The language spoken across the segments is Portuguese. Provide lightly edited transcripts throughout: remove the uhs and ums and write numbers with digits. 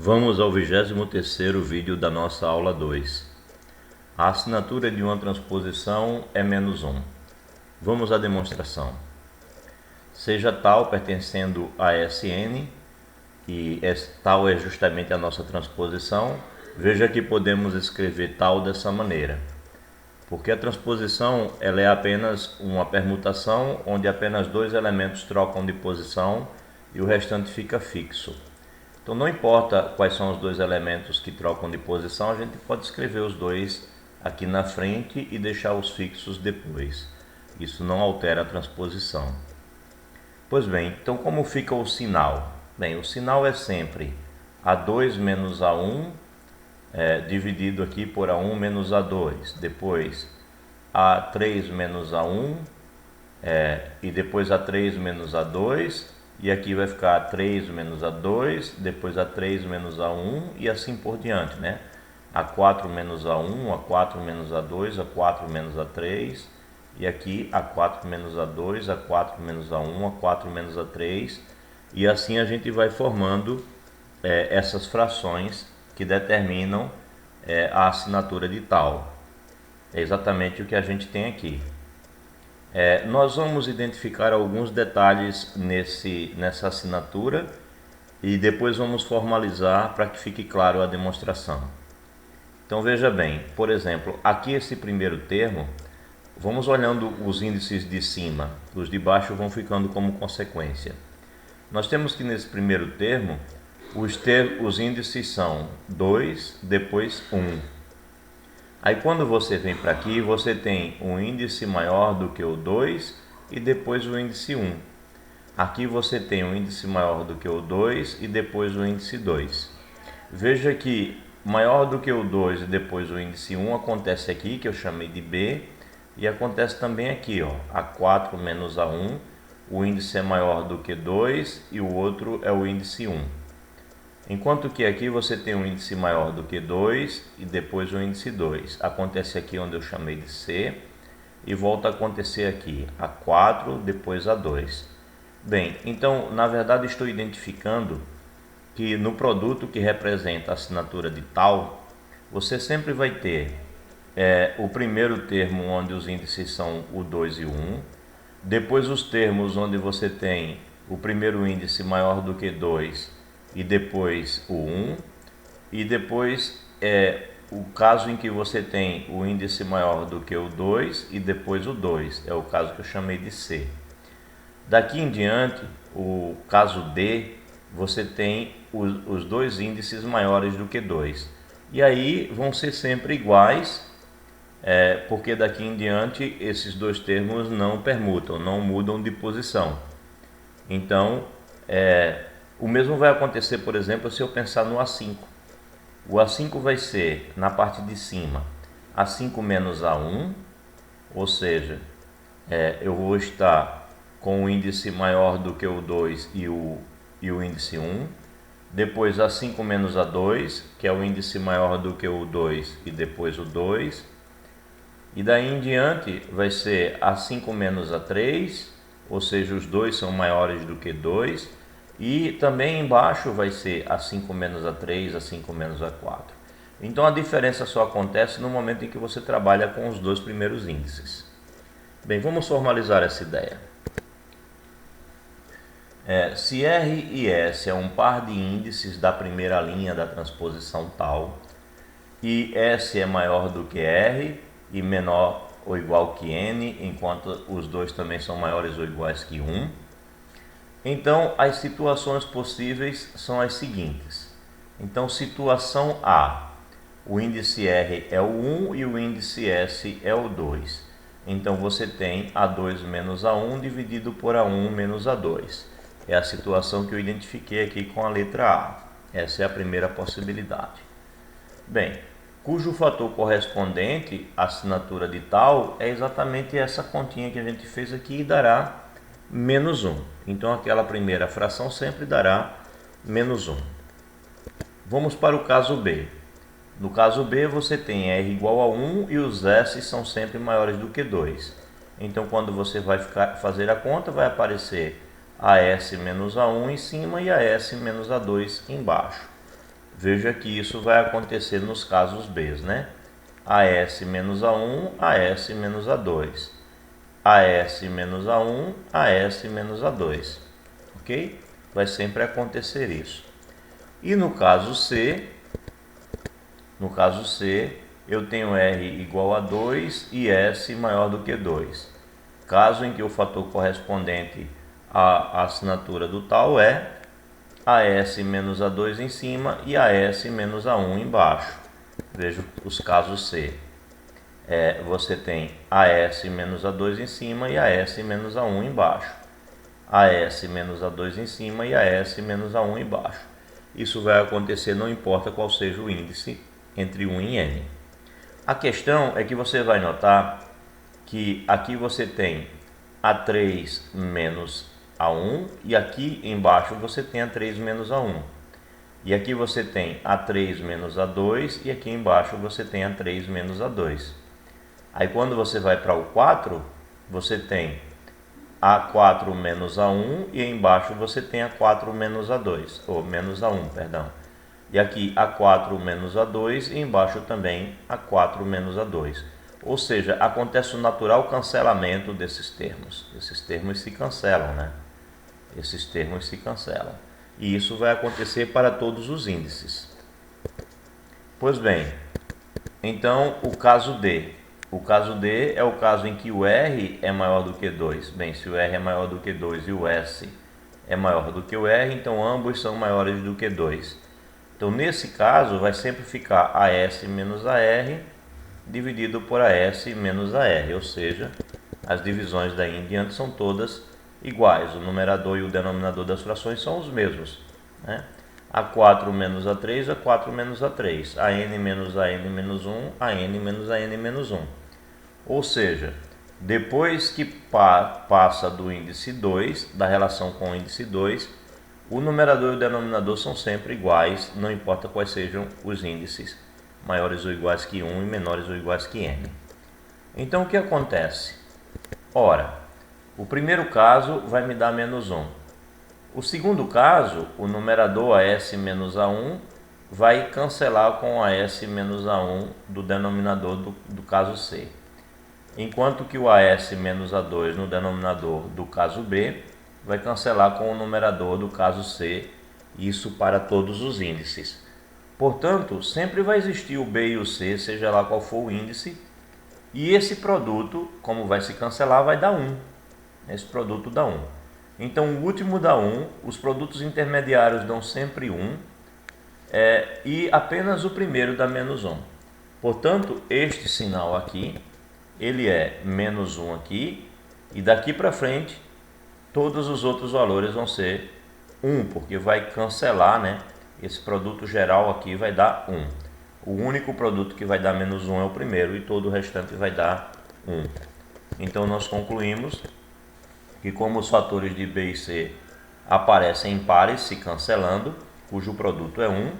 Vamos ao 23º vídeo da nossa aula 2. A assinatura de uma transposição é -1. Vamos à demonstração. Seja tal pertencendo a Sn, e tal é justamente a nossa transposição, veja que podemos escrever tal dessa maneira. Porque a transposição ela é apenas uma permutação onde apenas dois elementos trocam de posição e o restante fica fixo. Então não importa quais são os dois elementos que trocam de posição, a gente pode escrever os dois aqui na frente e deixar os fixos depois. Isso não altera a transposição. Pois bem, então como fica o sinal? Bem, o sinal é sempre A2 menos A1 dividido aqui por A1 menos A2. Depois A3 menos A1 e depois A3 menos A2. E aqui vai ficar A3 menos A2, depois A3 menos A1 e assim por diante, né? A4 menos A1, A4 menos A2, A4 menos A3 e aqui A4 menos A2, A4 menos A1, A4 menos A3 e assim a gente vai formando essas frações que determinam a assinatura de tal. É exatamente o que a gente tem aqui. Nós vamos identificar alguns detalhes nessa assinatura e depois vamos formalizar para que fique claro a demonstração. Então veja bem, por exemplo, aqui esse primeiro termo, vamos olhando os índices de cima, os de baixo vão ficando como consequência. Nós temos que nesse primeiro termo, os índices são 2, depois 1. Aí quando você vem para aqui, você tem um índice maior do que o 2 e depois o índice 1. Aqui você tem um índice maior do que o 2 e depois o índice 2. Veja que maior do que o 2 e depois o índice 1 acontece aqui, que eu chamei de B, e acontece também aqui, ó, A4 menos A1, o índice é maior do que 2 e o outro é o índice 1. Enquanto que aqui você tem um índice maior do que 2 e depois o índice 2. Acontece aqui onde eu chamei de C e volta a acontecer aqui, A4, depois A2. Bem, então na verdade estou identificando que no produto que representa a assinatura de tal, você sempre vai ter o primeiro termo onde os índices são o 2 e o 1, depois os termos onde você tem o primeiro índice maior do que 2 e depois o 1, e depois o caso em que você tem o índice maior do que o 2 e depois o 2, é o caso que eu chamei de C. Daqui em diante, o caso D, você tem os dois índices maiores do que 2, e aí vão ser sempre iguais, porque daqui em diante esses dois termos não permutam, não mudam de posição. Então, o mesmo vai acontecer, por exemplo, se eu pensar no A5. O A5 vai ser, na parte de cima, A5 menos A1, ou seja, eu vou estar com o índice maior do que o 2 e o índice 1. Depois A5 menos A2, que é o índice maior do que o 2 e depois o 2. E daí em diante vai ser A5 menos A3, ou seja, os dois são maiores do que 2. E também embaixo vai ser A5 menos A3, A5 menos A4. Então a diferença só acontece no momento em que você trabalha com os dois primeiros índices. Bem, vamos formalizar essa ideia. Se R e S é um par de índices da primeira linha da transposição tal, e S é maior do que R e menor ou igual que N, enquanto os dois também são maiores ou iguais que 1, então as situações possíveis são as seguintes. Então, situação A, o índice R é o 1 e o índice S é o 2. Então você tem A2 menos A1 dividido por A1 menos A2. É a situação que eu identifiquei aqui com a letra A. Essa é a primeira possibilidade. Bem, cujo fator correspondente à assinatura de tal é exatamente essa continha que a gente fez aqui e dará -1. Então aquela primeira fração sempre dará -1. Vamos para o caso B. No caso B você tem R igual a 1 e os S são sempre maiores do que 2. Então quando você vai fazer a conta, vai aparecer AS menos A1 em cima e AS menos A2 embaixo. Veja que isso vai acontecer nos casos B, né? AS menos A1, AS menos A2. AS menos A1, AS menos A2. Ok? Vai sempre acontecer isso. E no caso C, eu tenho R igual a 2 e S maior do que 2. Caso em que o fator correspondente à assinatura do tal é AS menos A2 em cima e AS menos A1 embaixo. Veja os casos C. Você tem AS menos A2 em cima e AS menos A1 embaixo. AS menos A2 em cima e AS menos A1 embaixo. Isso vai acontecer não importa qual seja o índice entre 1 e n. A questão é que você vai notar que aqui você tem A3 menos A1 e aqui embaixo você tem A3 menos A1. E aqui você tem A3 menos A2 e aqui embaixo você tem A3 menos A2. Aí quando você vai para o 4, você tem A4 menos A1 e embaixo você tem A4 menos A2, ou menos A1, perdão. E aqui A4 menos A2 e embaixo também A4 menos A2. Ou seja, acontece o natural cancelamento desses termos. Esses termos se cancelam, né? Esses termos se cancelam. E isso vai acontecer para todos os índices. Pois bem, então o caso D. O caso D é o caso em que o R é maior do que 2. Bem, se o R é maior do que 2 e o S é maior do que o R, então ambos são maiores do que 2. Então, nesse caso, vai sempre ficar AS menos AR dividido por AS menos AR, ou seja, as divisões daí em diante são todas iguais. O numerador e o denominador das frações são os mesmos, né? A4 menos A3, A4 menos A3, AN menos AN menos 1, AN menos AN menos 1. Ou seja, depois que passa do índice 2, da relação com o índice 2, o numerador e o denominador são sempre iguais, não importa quais sejam os índices, maiores ou iguais que 1 e menores ou iguais que n. Então o que acontece? Ora, o primeiro caso vai me dar menos 1. O segundo caso, o numerador AS menos A1 vai cancelar com AS menos A1 do denominador do caso C. Enquanto que o AS menos A2 no denominador do caso B vai cancelar com o numerador do caso C, isso para todos os índices. Portanto, sempre vai existir o B e o C, seja lá qual for o índice, e esse produto, como vai se cancelar, vai dar 1. Esse produto dá 1. Então, o último dá 1, os produtos intermediários dão sempre 1, e apenas o primeiro dá menos 1. Portanto, este sinal aqui, ele é menos 1 aqui, e daqui para frente, todos os outros valores vão ser 1, porque vai cancelar, né? Esse produto geral aqui vai dar 1. O único produto que vai dar menos 1 é o primeiro e todo o restante vai dar 1. Então nós concluímos que como os fatores de B e C aparecem em pares se cancelando, cujo produto é 1,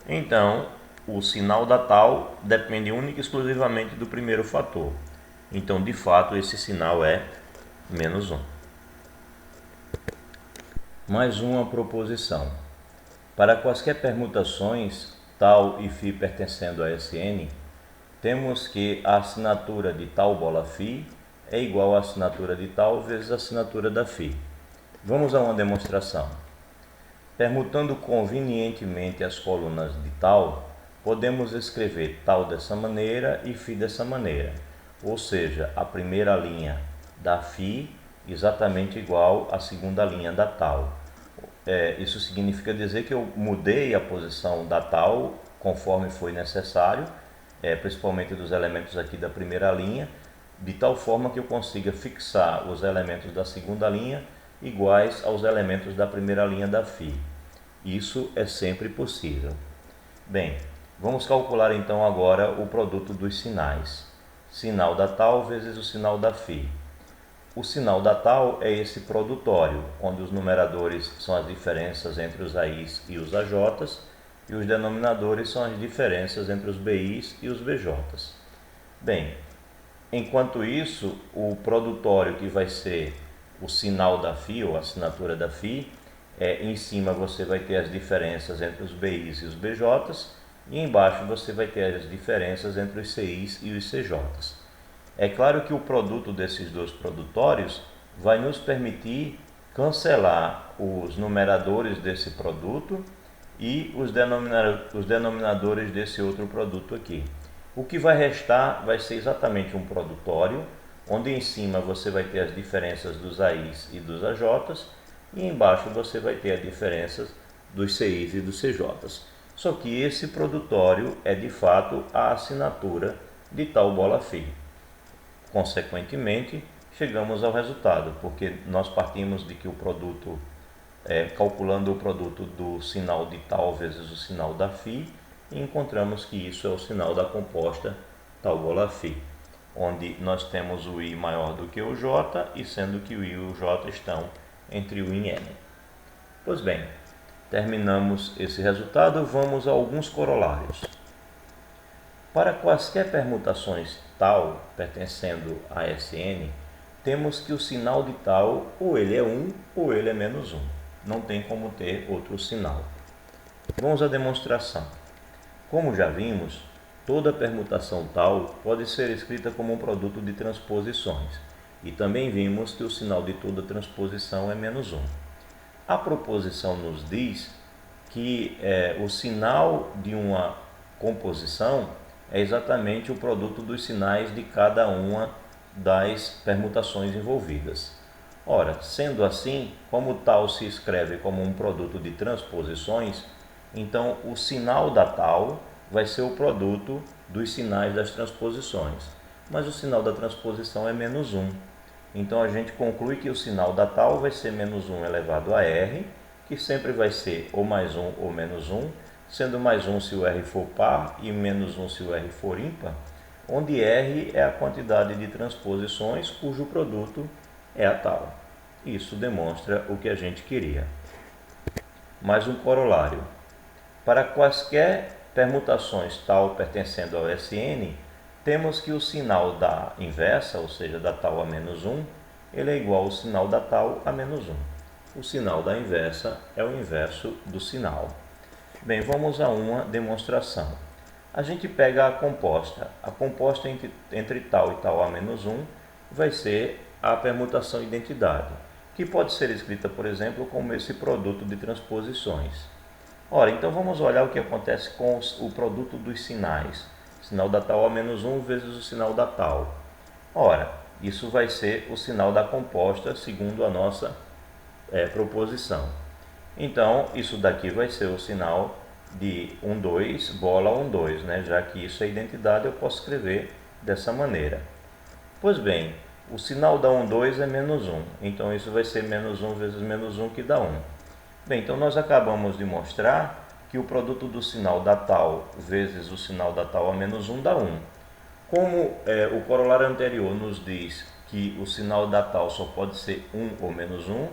então o sinal da tal depende única e exclusivamente do primeiro fator. Então, de fato, esse sinal é menos 1. Mais uma proposição. Para quaisquer permutações, tal e φ pertencendo a Sn, temos que a assinatura de tal bola φ é igual à assinatura de tal vezes a assinatura da φ. Vamos a uma demonstração. Permutando convenientemente as colunas de tal, podemos escrever tal dessa maneira e φ dessa maneira, ou seja, a primeira linha da φ exatamente igual à segunda linha da tal. Isso significa dizer que eu mudei a posição da tal conforme foi necessário, principalmente dos elementos aqui da primeira linha, de tal forma que eu consiga fixar os elementos da segunda linha iguais aos elementos da primeira linha da φ. Isso é sempre possível. Bem, vamos calcular então agora o produto dos sinais. Sinal da tal vezes o sinal da φ. O sinal da tal é esse produtório, onde os numeradores são as diferenças entre os AIs e os AJs, e os denominadores são as diferenças entre os BIs e os BJs. Bem, enquanto isso, o produtório, que vai ser o sinal da φ, ou a assinatura da φ, em cima você vai ter as diferenças entre os BIs e os BJs, e embaixo você vai ter as diferenças entre os CIs e os CJs. É claro que o produto desses dois produtórios vai nos permitir cancelar os numeradores desse produto e os denominadores desse outro produto aqui. O que vai restar vai ser exatamente um produtório, onde em cima você vai ter as diferenças dos AIs e dos AJs, e embaixo você vai ter as diferenças dos CIs e dos CJs. Só que esse produtório é de fato a assinatura de tal bola FI. Consequentemente, chegamos ao resultado, porque nós partimos de que o produto, calculando o produto do sinal de tal vezes o sinal da φ, e encontramos que isso é o sinal da composta tal bola φ, onde nós temos o I maior do que o J, e sendo que o I e o J estão entre o I e N. Pois bem, terminamos esse resultado, vamos a alguns corolários. Para quaisquer permutações tal pertencendo a Sn, temos que o sinal de tal ou ele é 1 ou ele é menos 1. Não tem como ter outro sinal. Vamos à demonstração. Como já vimos, toda permutação tal pode ser escrita como um produto de transposições. E também vimos que o sinal de toda transposição é menos 1. A proposição nos diz que o sinal de uma composição é exatamente o produto dos sinais de cada uma das permutações envolvidas. Ora, sendo assim, como tal se escreve como um produto de transposições, então o sinal da tal vai ser o produto dos sinais das transposições, mas o sinal da transposição é menos 1. Então a gente conclui que o sinal da tal vai ser menos 1 elevado a R, que sempre vai ser ou mais 1 ou menos 1, sendo mais 1 se o R for par e menos 1 se o R for ímpar, onde R é a quantidade de transposições cujo produto é a tal. Isso demonstra o que a gente queria. Mais um corolário. Para quaisquer permutações tal pertencendo ao Sn, temos que o sinal da inversa, ou seja, da tal a menos 1, ele é igual ao sinal da tal a menos 1. O sinal da inversa é o inverso do sinal. Bem, vamos a uma demonstração. A gente pega a composta. A composta entre tal e tal a menos 1 vai ser a permutação identidade, que pode ser escrita, por exemplo, como esse produto de transposições. Ora, então vamos olhar o que acontece com o produto dos sinais. Sinal da tal a menos 1 vezes o sinal da tal. Ora, isso vai ser o sinal da composta segundo a nossa proposição. Então, isso daqui vai ser o sinal de 1, 2, bola 1, 2, né? Já que isso é identidade, eu posso escrever dessa maneira. Pois bem, o sinal da 1, 2 é menos 1, então isso vai ser menos 1 vezes menos 1, que dá 1. Bem, então nós acabamos de mostrar que o produto do sinal da tal vezes o sinal da tal a menos 1 dá 1. Como o corolário anterior nos diz que o sinal da tal só pode ser 1 ou menos 1,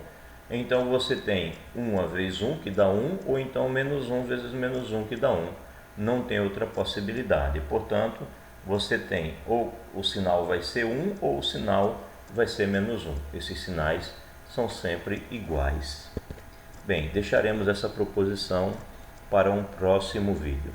então você tem 1 vezes 1, que dá 1, ou então menos 1 vezes menos 1, que dá 1. Não tem outra possibilidade. Portanto, você tem ou o sinal vai ser 1 ou o sinal vai ser menos 1. Esses sinais são sempre iguais. Bem, deixaremos essa proposição para um próximo vídeo.